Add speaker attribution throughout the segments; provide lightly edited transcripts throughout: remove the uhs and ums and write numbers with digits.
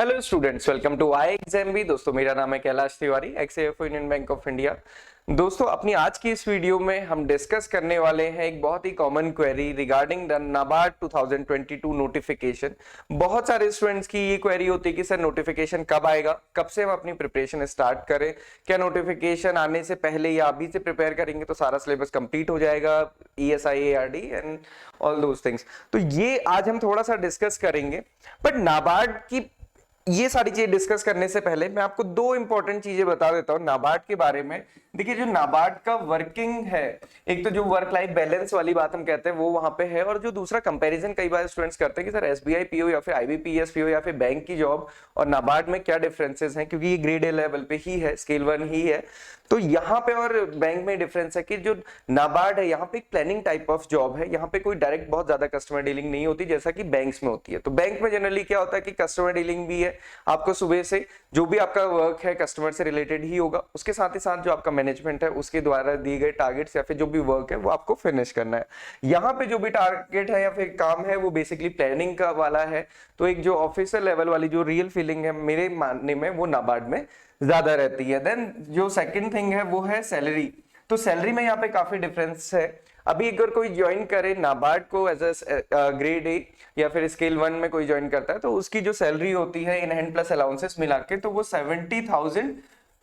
Speaker 1: Hello students, welcome to ixamBee. दोस्तों मेरा नाम है Kailash Tiwari, ex AFO Union Bank of India. दोस्तों अपनी आज की इस वीडियो में हम डिस्कस करने वाले हैं एक बहुत ही common query regarding the NABARD 2022 notification. बहुत सारे स्टूडेंट्स की ये क्वेरी होती है कि सर नोटिफिकेशन कब आएगा, कब से हम अपनी प्रिपरेशन स्टार्ट करें, क्या नोटिफिकेशन आने से पहले या अभी से प्रिपेयर करेंगे तो सारा सिलेबस कंप्लीट हो जाएगा, ESI ARD and all those things. तो ये आज हम थोड़ा सा डिस्कस करेंगे। बट नाबार्ड की ये सारी चीजें डिस्कस करने से पहले मैं आपको दो इंपॉर्टेंट चीजें बता देता हूं नाबार्ड के बारे में। देखिए जो नाबार्ड का वर्किंग है, एक तो जो वर्क लाइफ बैलेंस वाली बात हम कहते हैं वो वहां पे है, और जो दूसरा कंपैरिजन कई बार स्टूडेंट्स करते हैं कि सर SBI PO या फिर IBPS PO या फिर बैंक की जॉब और नाबार्ड में क्या डिफरेंसेस हैं, क्योंकि ये ग्रेड A लेवल पे ही है, स्केल 1 ही है। तो यहाँ पे और बैंक में डिफरेंस है कि जो नाबार्ड है यहाँ पे एक प्लानिंग टाइप ऑफ जॉब है, यहाँ पे कोई डायरेक्ट बहुत ज्यादा कस्टमर डीलिंग नहीं होती जैसा कि बैंक्स में होती है। तो बैंक में जनरली क्या होता है कि कस्टमर डीलिंग भी है, आपको सुबह से जो भी आपका वर्क है कस्टमर से रिलेटेड ही होगा, उसके साथ ही साथ जो आपका मैनेजमेंट है उसके द्वारा दिए गए टारगेट्स या फिर जो भी वर्क है वो आपको फिनिश करना है। यहाँ पे जो भी टारगेट है या फिर काम है वो बेसिकली प्लानिंग का वाला है। तो एक जो ऑफिसर लेवल वाली जो रियल फीलिंग है मेरे मानने में वो नाबार्ड में ज्यादा रहती है। देन जो सेकंड थिंग है वो है सैलरी। तो सैलरी में यहाँ पे काफी डिफरेंस है। अभी अगर कोई ज्वाइन करे नाबार्ड को एज अ ग्रेड A या फिर स्केल 1 में कोई ज्वाइन करता है तो उसकी जो सैलरी होती है इन हैंड प्लस अलाउंसेस मिला के तो वो 70,000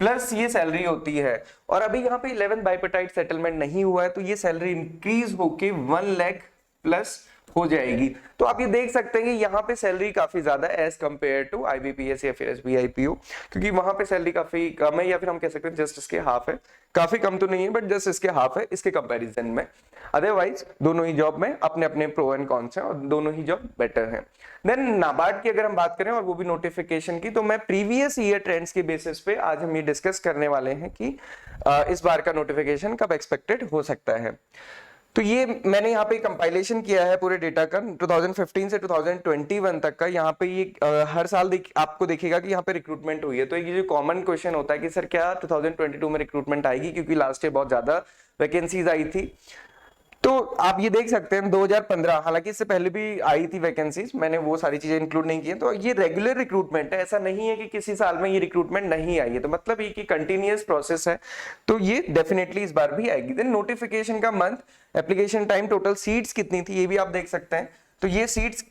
Speaker 1: प्लस ये सैलरी होती है। और अभी यहाँ पे 11 बाइपेटाइट सेटलमेंट नहीं हुआ है तो ये सैलरी इंक्रीज होके 1 लाख प्लस हो जाएगी। तो आप ये देख सकते हैं कि यहाँ पे सैलरी काफी ज्यादा एज कंपेयर टू IBPS या फिर SBI PO, क्योंकि वहां पे सैलरी काफी कम है या फिर हम कह सकते हैं जस्ट इसके हाफ है। काफी कम तो नहीं है बट जस्ट इसके हाफ है इसके कंपैरिजन में। अदरवाइज दोनों ही जॉब में अपने अपने प्रो एंड कॉन्स हैं और दोनों ही जॉब बेटर है। देन नाबार्ड की अगर हम बात करें और वो भी नोटिफिकेशन की, तो मैं प्रीवियस ईयर ट्रेंड्स के बेसिस पे आज हम ये डिस्कस करने वाले हैं कि इस बार का नोटिफिकेशन कब एक्सपेक्टेड हो सकता है। तो ये मैंने यहाँ पे कंपाइलेशन किया है पूरे डेटा का 2015 से 2021 तक का। यहाँ पे ये हर साल आपको देखेगा कि यहाँ पे रिक्रूटमेंट हुई है। तो ये जो कॉमन क्वेश्चन होता है कि सर क्या 2022 में रिक्रूटमेंट आएगी, क्योंकि लास्ट ईयर बहुत ज्यादा वैकेंसीज आई थी। तो आप ये देख सकते हैं 2015, हालांकि इससे पहले भी आई थी वैकेंसीज, मैंने वो सारी चीजें इंक्लूड नहीं की है। तो ये रेगुलर रिक्रूटमेंट है, ऐसा नहीं है कि किसी साल में ये रिक्रूटमेंट नहीं आई है। तो मतलब ये कि कंटिन्यूअस प्रोसेस है, तो ये डेफिनेटली इस बार भी आएगी। देन नोटिफिकेशन का month, application time, total seats कितनी थी ये भी आप देख सकते हैं। तो ये सीट्स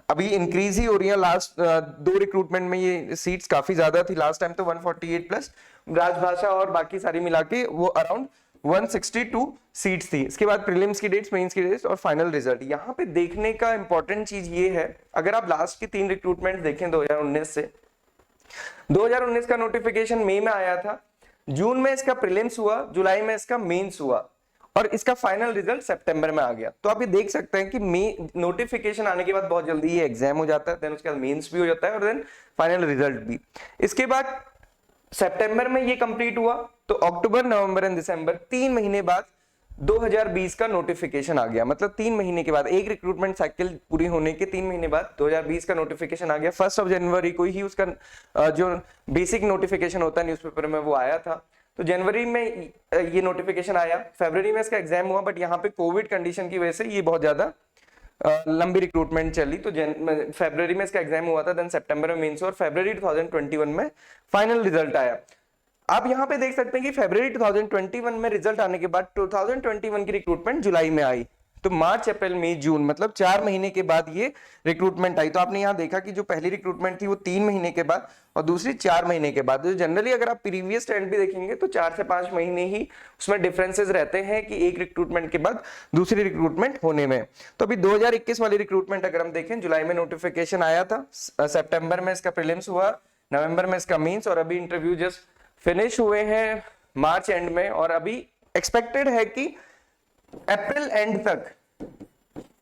Speaker 1: अभी इंक्रीज ही हो रही है। लास्ट दो रिक्रूटमेंट में ये सीट्स काफी ज्यादा थी। लास्ट टाइम तो 148 प्लस राजभाषा और बाकी सारी मिला के वो अराउंड 162 सीट्स थी। इसके बाद प्रीलिम्स की डेट्स, मेंस की डेट्स और फाइनल रिजल्ट। यहाँ पे देखने का इंपॉर्टेंट चीज ये है, अगर आप लास्ट की 3 रिक्रूटमेंट देखें 2019 से, 2019 का नोटिफिकेशन मई में आया था, जून में इसका प्रीलिम्स हुआ, जुलाई में इसका मेंस हुआ और इसका फाइनल रिजल्ट सितंबर में आ गया। तो आप ये देख सकते हैं कि नोटिफिकेशन आने के बाद बहुत जल्दी ये एग्जाम हो जाता है, देन उसके बाद मेंस भी हो जाता है और देन फाइनल रिजल्ट भी। इसके बाद सितंबर में ये कंप्लीट हुआ, तो अक्टूबर, नवंबर एंड दिसंबर 3 महीने बाद 2020 का नोटिफिकेशन आ गया। मतलब 3 महीने के बाद, एक रिक्रूटमेंट साइकिल पूरी होने के 3 महीने बाद 2020 का नोटिफिकेशन आ गया। 1 जनवरी को ही उसका जो बेसिक नोटिफिकेशन होता है न्यूज़पेपर में वो आया था। तो जनवरी में ये नोटिफिकेशन आया, फरवरी में इसका एग्जाम हुआ, बट यहाँ पे कोविड कंडीशन की वजह से ये बहुत ज्यादा लंबी रिक्रूटमेंट चली। तो फरवरी में इसका एग्जाम हुआ था, देन सितंबर में मेंस और फरवरी 2021 में फाइनल रिजल्ट आया। आप यहाँ पे देख सकते हैं कि फरवरी 2021 में रिजल्ट आने के बाद 2021 की रिक्रूटमेंट जुलाई में आई। तो मार्च, अप्रैल, मई, जून, मतलब 4 महीने के बाद ये रिक्रूटमेंट आई। तो आपने यहाँ देखा कि जो पहली रिक्रूटमेंट थी वो 3 महीने के बाद और दूसरी 4 महीने के बाद। तो जनरली अगर आप प्रीवियस ट्रेंड भी देखेंगे तो 4 से 5 महीने ही उसमें डिफरेंसेस रहते हैं कि एक रिक्रूटमेंट के बाद दूसरी रिक्रूटमेंट होने में। तो अभी 2021 वाली रिक्रूटमेंट अगर हम देखें, जुलाई में नोटिफिकेशन आया था, सितंबर में इसका प्रीलिम्स हुआ, नवंबर में इसका मेंस और अभी इंटरव्यू जस्ट फिनिश हुए हैं मार्च एंड में। और अभी एक्सपेक्टेड है कि अप्रैल एंड तक,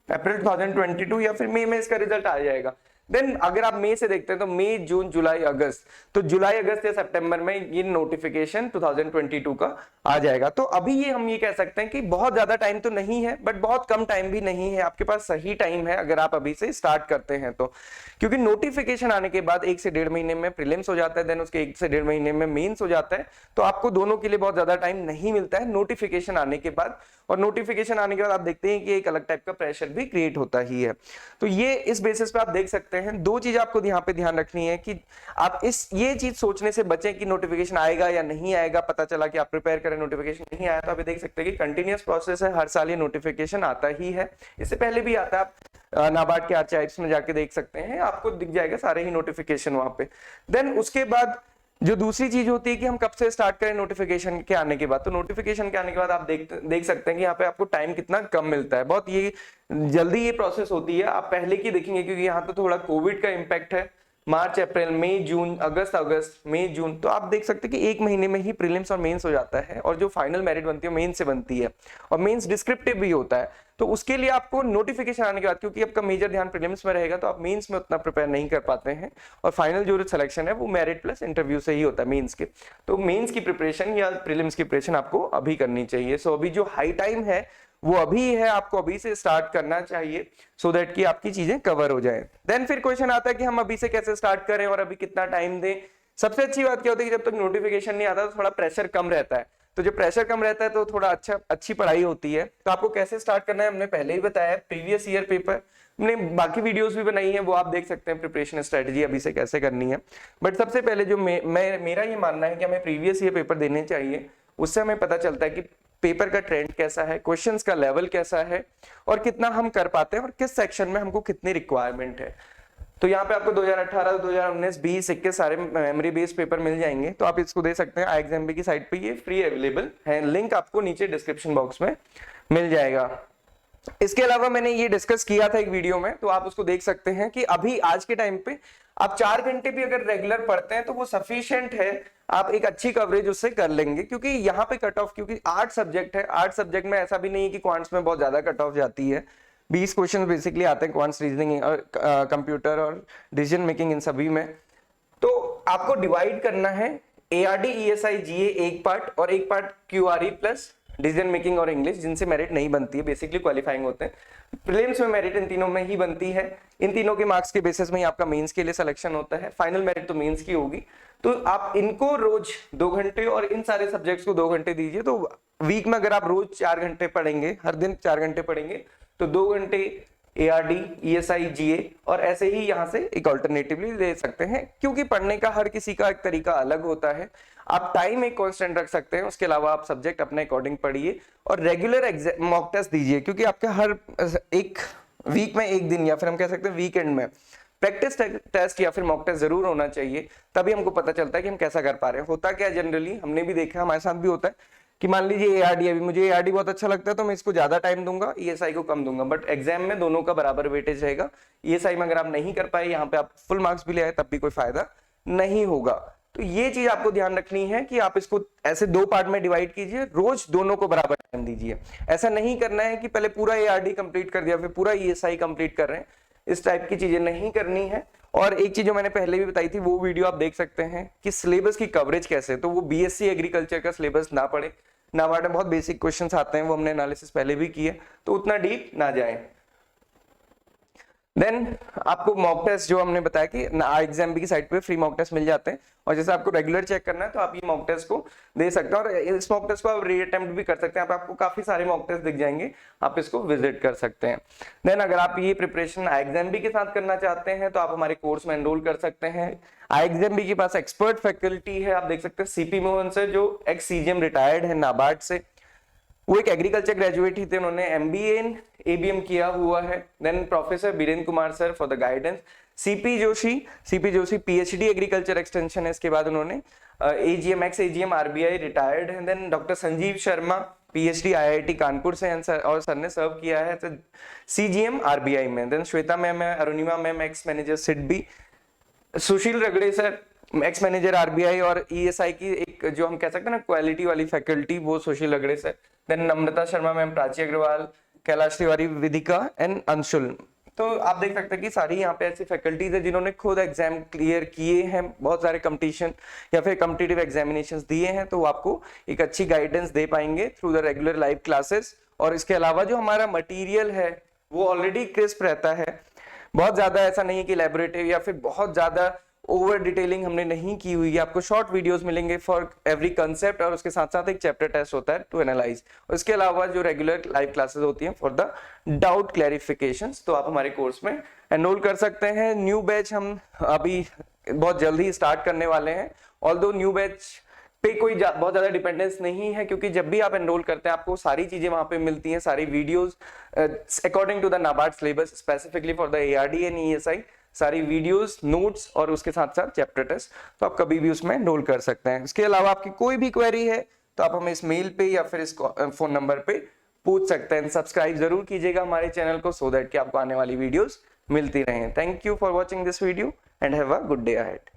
Speaker 1: अप्रैल 2022 या फिर मई में इसका रिजल्ट आ जाएगा। देन अगर आप मई से देखते हैं तो मई, जून, जुलाई, अगस्त, तो जुलाई, अगस्त या सितंबर में ये नोटिफिकेशन 2022 का आ जाएगा। तो अभी ये हम ये कह सकते हैं कि बहुत ज्यादा टाइम तो नहीं है बट बहुत कम टाइम भी नहीं है। आपके पास सही टाइम है अगर आप अभी से स्टार्ट करते हैं तो, क्योंकि नोटिफिकेशन आने के बाद 1 से 1.5 महीने में प्रीलिम्स हो जाता है, देन उसके 1 से 1.5 महीने में मेंस हो जाता है। तो आपको दोनों के लिए बहुत ज्यादा टाइम नहीं मिलता है नोटिफिकेशन आने के बाद। और नोटिफिकेशन आने के बाद आप देखते हैं कि एक अलग टाइप का प्रेशर भी क्रिएट होता ही है। तो ये इस बेसिस पे आप देख सकते चलते हैं। दो चीज आपको यहाँ पे ध्यान रखनी है कि आप ये चीज सोचने से बचें कि नोटिफिकेशन आएगा या नहीं आएगा। पता चला कि आप प्रिपेयर करें, नोटिफिकेशन नहीं आया, तो आप देख सकते हैं कि कंटिन्यूअस प्रोसेस है, हर साल ये नोटिफिकेशन आता ही है। इससे पहले भी आता है, आप नाबार्ड के आर्काइव्स में जाके देख सकते हैं, आपको दिख जाएगा सारे ही नोटिफिकेशन वहां पे। देन उसके बाद जो दूसरी चीज होती है कि हम कब से स्टार्ट करें नोटिफिकेशन के आने के बाद। तो नोटिफिकेशन के आने के बाद आप देख सकते हैं कि यहाँ पे आपको टाइम कितना कम मिलता है, बहुत ये जल्दी ये प्रोसेस होती है। आप पहले की देखेंगे क्योंकि यहाँ पे थोड़ा कोविड का इम्पैक्ट है, मार्च अप्रैल मई जून अगस्त मई जून, तो आप देख सकते हैं कि एक महीने में ही प्रीलिम्स और मेंस हो जाता है, और जो फाइनल मेरिट बनती है मेंस से बनती है, और मेंस डिस्क्रिप्टिव भी होता है। तो उसके लिए आपको नोटिफिकेशन आने के बाद, क्योंकि आपका मेजर ध्यान प्रीलिम्स में रहेगा, तो आप मेंस में उतना प्रिपेयर नहीं कर पाते हैं, और फाइनल जो सिलेक्शन है वो मेरिट प्लस इंटरव्यू से ही होता है मेंस के। तो मेंस की प्रिपरेशन या प्रीलिम्स की प्रिपरेशन आपको अभी करनी चाहिए। सो अभी जो हाई टाइम है वो अभी है, आपको अभी से स्टार्ट करना चाहिए, सो दैट कि आपकी चीजें कवर हो जाए। देन फिर क्वेश्चन आता है कि हम अभी से कैसे स्टार्ट करें और अभी कितना टाइम दें। सबसे अच्छी बात क्या होती है कि जब तक नोटिफिकेशन नहीं आता तो थोड़ा प्रेशर कम रहता है, तो जब प्रेशर कम रहता है तो थोड़ा अच्छी पढ़ाई होती है। तो आपको कैसे स्टार्ट करना है हमने पहले ही बताया है, प्रीवियस ईयर पेपर हमने बाकी वीडियोस भी बनाई है, वो आप देख सकते हैं, प्रिपरेशन स्ट्रेटजी अभी से कैसे करनी है। बट सबसे पहले जो मेरा ये मानना है कि हमें प्रीवियस ईयर पेपर देने चाहिए, उससे हमें पता चलता है कि पेपर का ट्रेंड कैसा है, क्वेश्चंस का लेवल कैसा है, और कितना हम कर पाते हैं, और किस सेक्शन में हमको कितनी रिक्वायरमेंट है। तो यहाँ पे आपको 2018, 2019, 20, 21 सारे मेमोरी बेस्ड पेपर मिल जाएंगे, तो आप इसको दे सकते हैं। IXMB की साइट पे ये फ्री अवेलेबल है, लिंक आपको नीचे डिस्क्रिप्शन बॉक्स में मिल जाएगा। इसके अलावा मैंने ये डिस्कस किया था एक वीडियो में, तो आप उसको देख सकते हैं कि अभी आज के टाइम पे आप 4 घंटे भी अगर रेगुलर पढ़ते हैं तो वो सफिशिएंट है, आप एक अच्छी कवरेज उससे कर लेंगे। क्योंकि यहाँ पे कट ऑफ, क्योंकि 8 सब्जेक्ट है, 8 सब्जेक्ट में ऐसा भी नहीं है कि क्वांट्स में बहुत ज्यादा कट ऑफ जाती है। 20 क्वेश्चन बेसिकली आते हैं क्वांट्स, रीजनिंग और कंप्यूटर और डिसीजन मेकिंग, इन सभी में। तो आपको डिवाइड करना है ARD, ESI, GA एक पार्ट, और एक part QRE plus decision making और इंग्लिश, जिनसे मेरिट नहीं बनती है, बेसिकली क्वालिफाइंग होते हैं। प्रीलिम्स में मेरिट इन तीनों में ही बनती है, इन तीनों के मार्क्स के बेसिस में ही आपका मेंस के लिए सिलेक्शन होता है। फाइनल मेरिट तो मेंस की होगी। तो आप इनको रोज 2 घंटे और इन सारे सब्जेक्ट्स को 2 घंटे दीजिए। तो वीक में अगर आप रोज 4 घंटे पढ़ेंगे, हर दिन 4 घंटे पढ़ेंगे, तो 2 घंटे ARD, ESI, GA, और ऐसे ही यहाँ से एक ऑल्टरनेटिवली ले सकते हैं। क्योंकि पढ़ने का हर किसी का एक तरीका अलग होता है, आप टाइम एक कांस्टेंट रख सकते हैं, उसके अलावा आप सब्जेक्ट अपने अकॉर्डिंग पढ़िए, और रेगुलर मॉक टेस्ट दीजिए। क्योंकि आपके हर एक वीक में एक दिन, या फिर हम कह सकते हैं वीकेंड में, प्रैक्टिस टेस्ट या फिर मॉक टेस्ट जरूर होना चाहिए। तभी हमको पता चलता है कि हम कैसा कर पा रहे हैं। होता क्या जनरली, हमने भी देखा, हमारे साथ भी होता है कि मान लीजिए ARD, अभी मुझे ARD बहुत अच्छा लगता है तो मैं इसको ज्यादा टाइम दूंगा, ESI को कम दूंगा, बट एग्जाम में दोनों का बराबर वेटेज रहेगा। ESI में अगर आप नहीं कर पाए, यहाँ पे आप फुल मार्क्स भी ले आए, तब भी कोई फायदा नहीं होगा। तो ये चीज आपको ध्यान रखनी है कि आप इसको ऐसे 2 पार्ट में डिवाइड कीजिए, रोज दोनों को बराबर टाइम दीजिए। ऐसा नहीं करना है कि पहले पूरा ARD कंप्लीट कर दिया फिर पूरा ESI कंप्लीट कर रहे हैं, इस टाइप की चीजें नहीं करनी है। और एक चीज जो मैंने पहले भी बताई थी, वो वीडियो आप देख सकते हैं कि सिलेबस की कवरेज कैसे, तो वो BSc एग्रीकल्चर का सिलेबस ना पढ़े, नाबार्ड में बहुत बेसिक क्वेश्चंस आते हैं, वो हमने एनालिसिस पहले भी किए, तो उतना डीप ना जाए। देन आपको मॉक टेस्ट जो हमने बताया कि IXMB की साइट पे फ्री मॉक टेस्ट मिल जाते हैं, और जैसे आपको रेगुलर चेक करना है तो आप ये मॉक टेस्ट को दे सकते हैं, और इस मॉक टेस्ट को आप री अटेम्प्ट भी कर सकते हैं। आपको काफी सारे मॉक टेस्ट दिख जाएंगे, आप इसको विजिट कर सकते हैं। देन अगर आप ये प्रिपरेशन IXMB के साथ करना चाहते हैं तो आप हमारे कोर्स में एनरोल कर सकते हैं। IXMB के पास एक्सपर्ट फैकल्टी है, आप देख सकते हैं CP मोहन सर, जो एक्स CGM रिटायर्ड है नाबार्ड से, वो एक एग्रीकल्चर ग्रेजुएट ही थे, उन्होंने MBA इन ABM किया हुआ है। Then professor Birendra Kumar sir for the guidance. CP Joshi PhD agriculture extension है, इसके बाद उन्होंने AGM ex AGM RBI retired है। Then doctor Sanjeev Sharma PhD IIT Kanpur से, और सर ने सर्व किया है तो CGM RBI में। देन श्वेता मैम है, Arunima ma'am ex manager SIDBI, सुशील Ragade sir ex manager RBI और ESI की एक जो हम कह सकते हैं ना क्वालिटी वाली फैकल्टी, वो Sushil Ragade sir. Then Namrata Sharma ma'am, Prachi Agarwal, Kailash Tiwari, Vidika and Anshul. तो आप देख सकते हैं कि सारी यहाँ पे ऐसी फैकल्टीज है जिन्होंने खुद एग्जाम क्लियर किए हैं, बहुत सारे कंपटीशन या फिर कॉम्पिटिटिव एग्जामिनेशंस दिए हैं, तो वो आपको एक अच्छी गाइडेंस दे पाएंगे through the regular live classes. और इसके अलावा जो हमारा मटेरियल है वो ऑलरेडी क्रिस्प रहता है, बहुत ज्यादा ऐसा नहीं है कि लैबोरेटरी या फिर बहुत ज्यादा ओवर डिटेलिंग हमने नहीं की हुई है। आपको शॉर्ट वीडियोस मिलेंगे फॉर एवरी कंसेप्ट, और उसके साथ साथ एक चैप्टर टेस्ट होता है टू एनालाइज। उसके अलावा जो रेगुलर लाइव क्लासेस होती हैं फॉर द डाउट क्लैरिफिकेशंस, तो आप हमारे कोर्स में एनरोल कर सकते हैं। न्यू बैच हम अभी बहुत जल्दी स्टार्ट करने वाले हैं। ऑल्दो न्यू बैच पे कोई बहुत ज्यादा डिपेंडेंस नहीं है, क्योंकि जब भी आप एनरोल करते हैं आपको सारी चीजें वहां पे मिलती हैं, सारी videos according to the NABARD syllabus specifically for the ARD and ESI, सारी वीडियोस, नोट्स और उसके साथ साथ चैप्टर टेस्ट, तो आप कभी भी उसमें एनरोल कर सकते हैं। इसके अलावा आपकी कोई भी क्वेरी है तो आप हमें इस मेल पे या फिर इस फोन नंबर पे पूछ सकते हैं। सब्सक्राइब जरूर कीजिएगा हमारे चैनल को, सो दैट कि आपको आने वाली वीडियोस मिलती रहें। Thank you for watching this video and have a good day ahead.